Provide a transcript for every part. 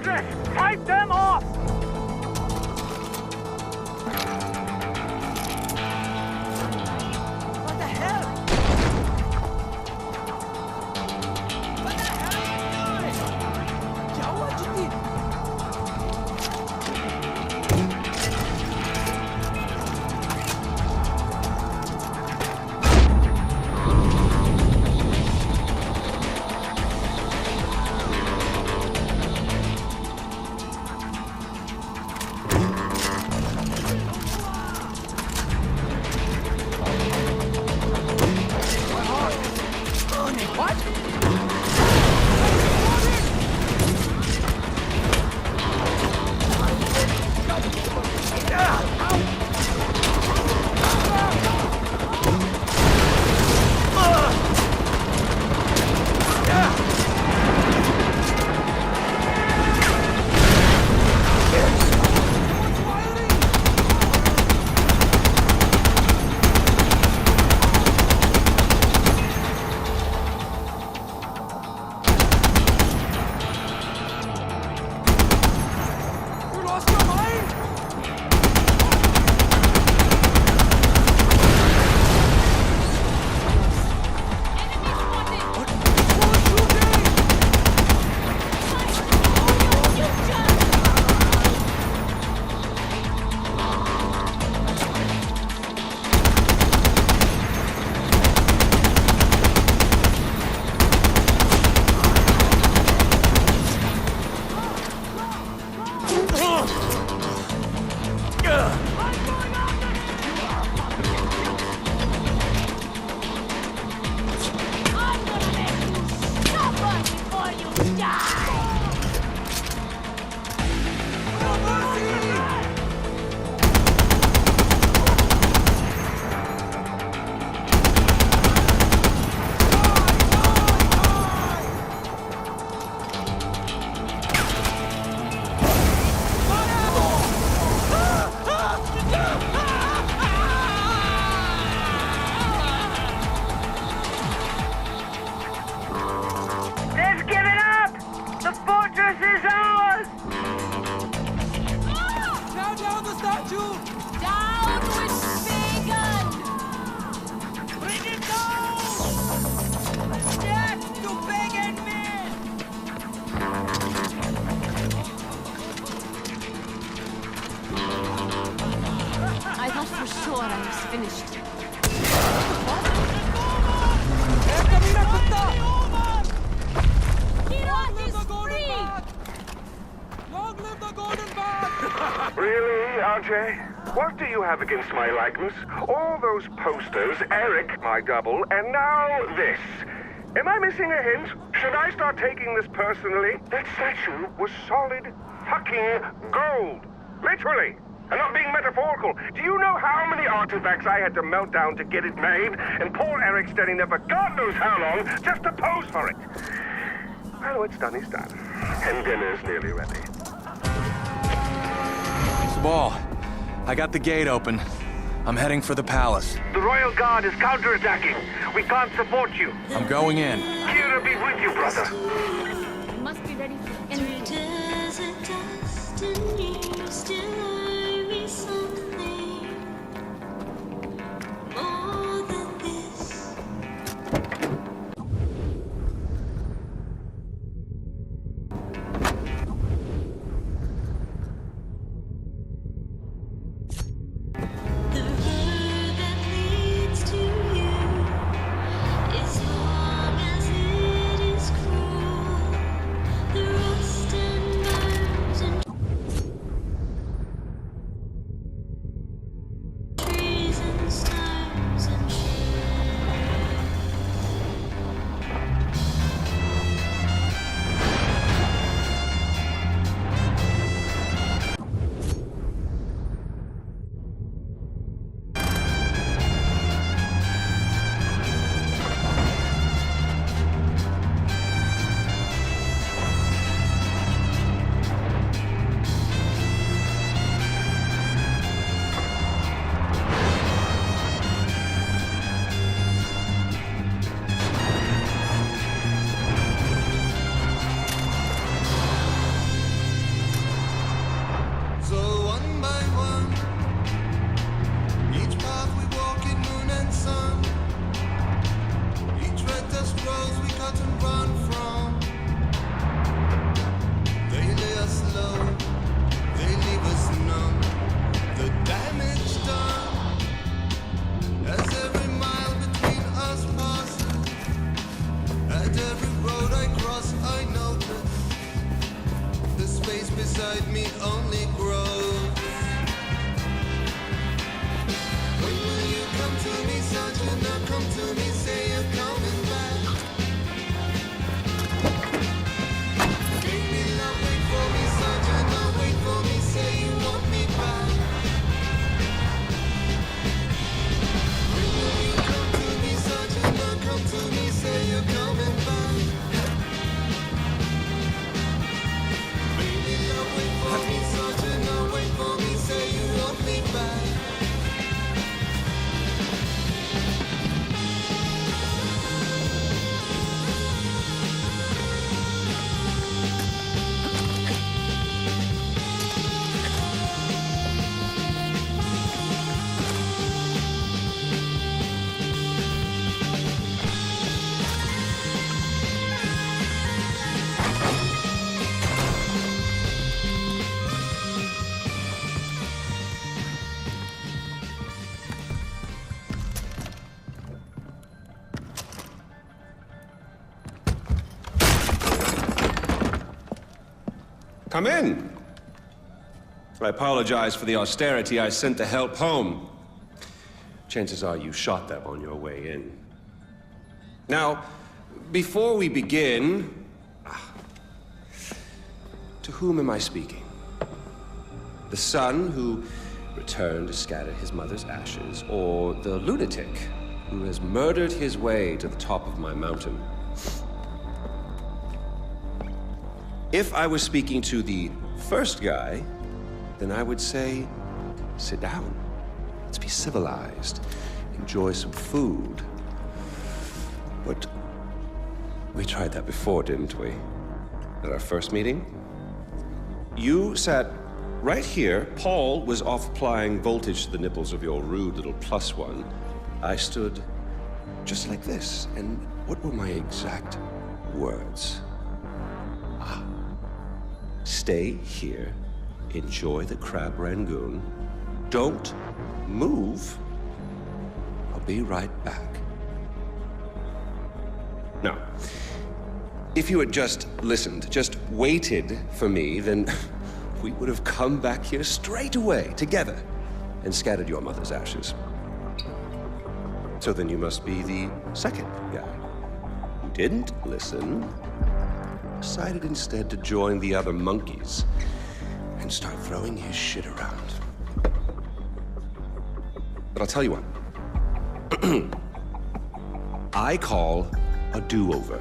fortress! Fight them off! What the hell? What the hell are you doing? क्या हुआ जिद्दी? What do you have against my likeness? All those posters, Eric, my double, and now this. Am I missing a hint? Should I start taking this personally? That statue was solid fucking gold. Literally. I'm not being metaphorical. Do you know how many artifacts I had to melt down to get it made? And poor Eric standing there for God knows how long just to pose for it. Well, what's done is done. And dinner's nearly ready. Ball. I got the gate open. I'm heading for the palace. The Royal Guard is counterattacking. We can't support you. I'm going in. Kyrat be with you, brother. You must be ready for anything. cut and run from. They lay us low, they leave us numb. The damage done as every mile between us passes. At every road I cross, I notice the space beside me only grows. When will you come to me, Sergeant? Now come to me, say you're coming back. Give me love, wait for me, Sergeant. Now wait for me, say you want me back. When will you come to me, Sergeant? Now come to me, say you're coming back. Baby, love, wait for me, Sergeant. Now wait for me, say you want me back. Come in. I apologize for the austerity I sent to help home. Chances are you shot them on your way in. Now, before we begin, to whom am I speaking? The son who returned to scatter his mother's ashes, or the lunatic who has murdered his way to the top of my mountain? If I was speaking to the first guy, then I would say, sit down. Let's be civilized. Enjoy some food. But we tried that before, didn't we? At our first meeting? You sat right here. Paul was off applying voltage to the nipples of your rude little plus one. I stood just like this. And what were my exact words? Stay here, enjoy the crab rangoon, don't move, I'll be right back. Now, if you had just listened, just waited for me, then we would have come back here straight away, together, and scattered your mother's ashes. So then you must be the second guy who didn't listen, decided instead to join the other monkeys and start throwing his shit around. But I'll tell you what. I call a do-over.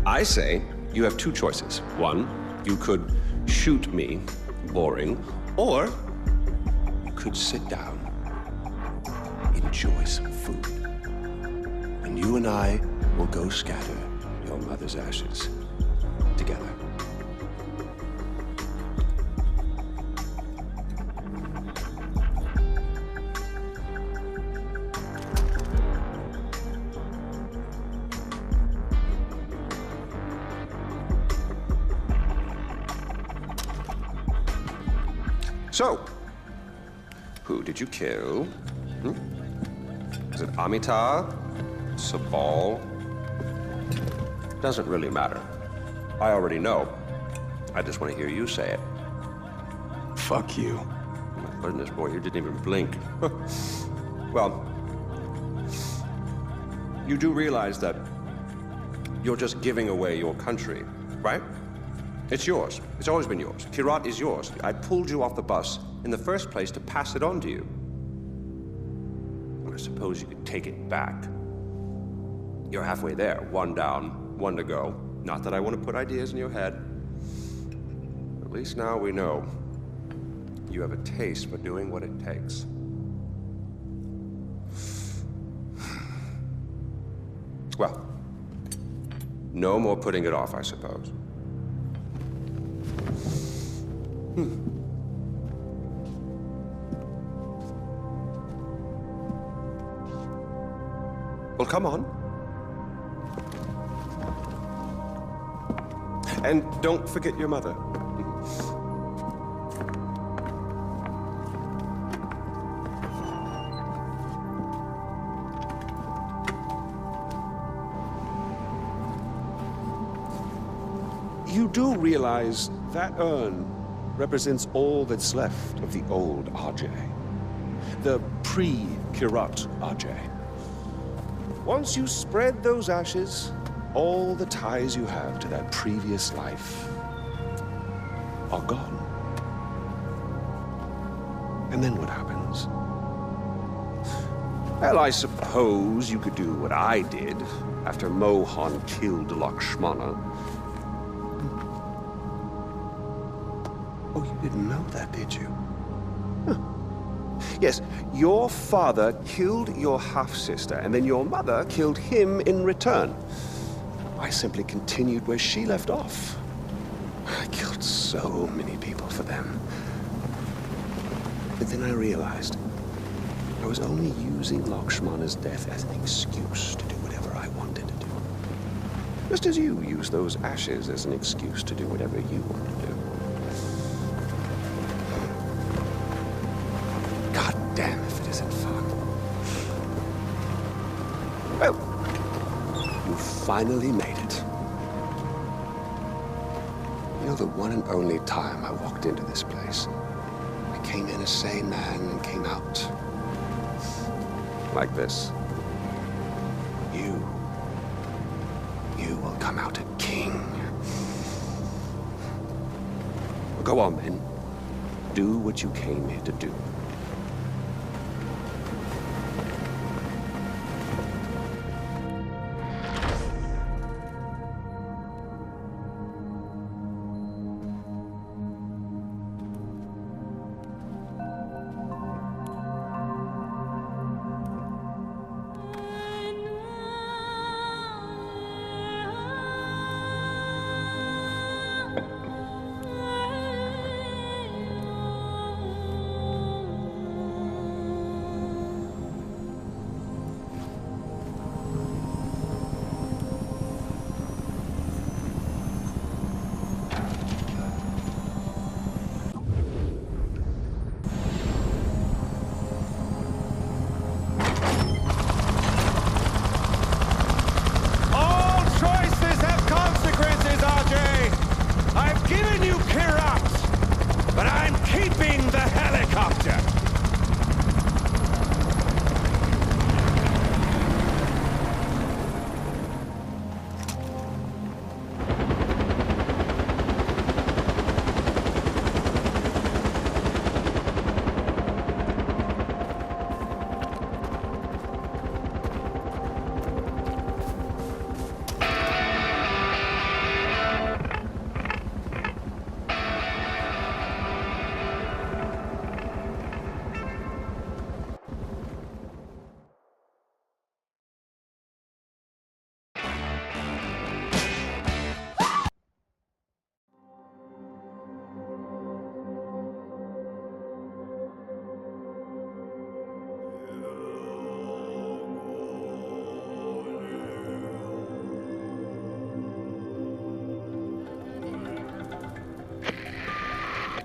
I say you have two choices. One, you could shoot me, boring, or you could sit down, enjoy some food, and you and I will go scatter your mother's ashes together. So, who did you kill? Is it Amitar? Sabal? Doesn't really matter. I already know. I just want to hear you say it. Fuck you. My goodness, boy, you didn't even blink. Well, you do realize that you're just giving away your country, right? It's yours. It's always been yours. Kyrat is yours. I pulled you off the bus in the first place to pass it on to you. Well, I suppose you could take it back. You're halfway there. One down, one to go. Not that I want to put ideas in your head. At least now we know you have a taste for doing what it takes. Well, no more putting it off, I suppose. Well, come on. And don't forget your mother. You do realize that urn represents all that's left of the old RJ. The pre-Kyrat RJ. Once you spread those ashes, all the ties you have to that previous life are gone. And then what happens? Well, I suppose you could do what I did after Mohan killed Lakshmana. Oh, you didn't know that, did you? Huh. Yes, your father killed your half-sister, and then your mother killed him in return. I simply continued where she left off. I killed so many people for them. But then I realized I was only using Lakshmana's death as an excuse to do whatever I wanted to do. Just as you use those ashes as an excuse to do whatever you want to do. God damn if it isn't fun. Well, you finally made it. You know, the one and only time I walked into this place, I came in a sane man and came out like this. You will come out a king. Go on, then. Do what you came here to do.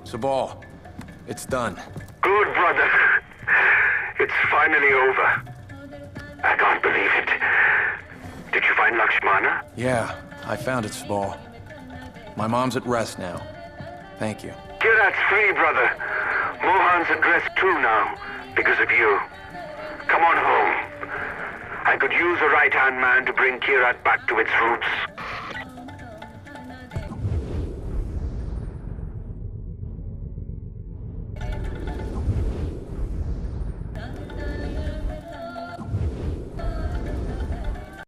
Sabal, it's done. Good, brother. It's finally over. I can't believe it. Did you find Lakshmana? Yeah, I found it, Sabal. My mom's at rest now. Thank you. Kyrat's free, brother. Mohan's at rest too now, because of you. Come on home. I could use a right-hand man to bring Kyrat back to its roots.